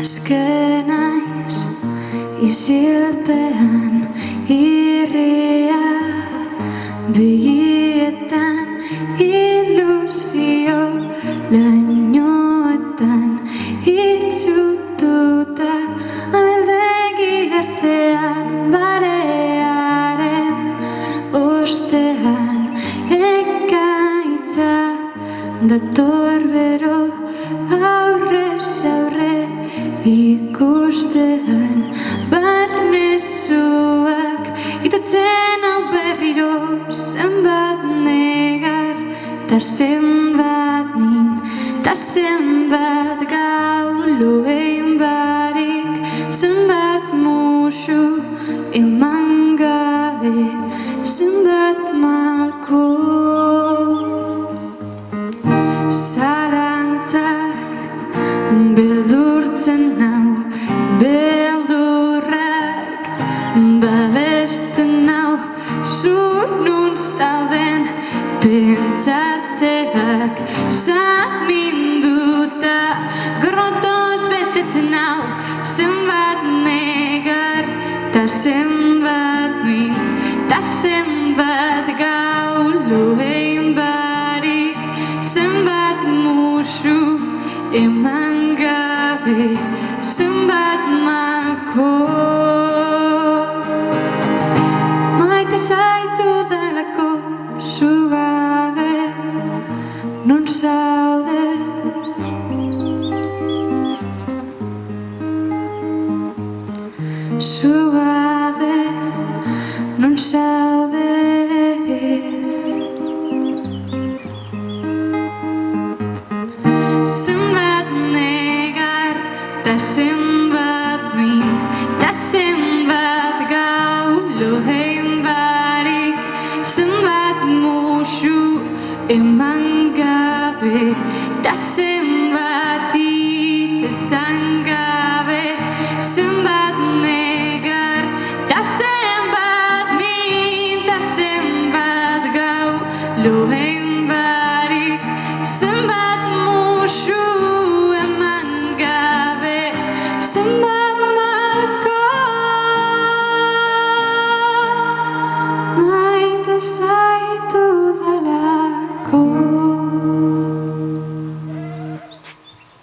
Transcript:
Azken naiz isilpean irria, begietan ilusio, lainoetan itxututa, ameldegi hartzean barearen ostean ekaitza dator bero aurrez aurre. Ikustean barnezuak itatzen hau berriro, zenbat negar ta zenbat min ta zenbat gau loen barik, zenbat musu eman gabe, zenbat malko zalantzak beldurtzen nau, beldurrak babesten nau, zu nun zauden pentsatzeak zaminduta, grotoz betetzen nau, zenbat negar ta zenbat min ta zenbat gau loen barik, zenbat musu eman gabe, zenbat malko. Maite zaitu delako zu gabe, non zaude? Zu gabe, non zaude? Zenbat negar ta zenbat min ta zenbat gau loen barik, zenbat musu eman gabe, ta zenbat hitz esan gabe, zenbat negar ta zenbat min ta zenbat gau loen barik, zenbat musu eman gabe, zenbat malko. Maite zaitu delako.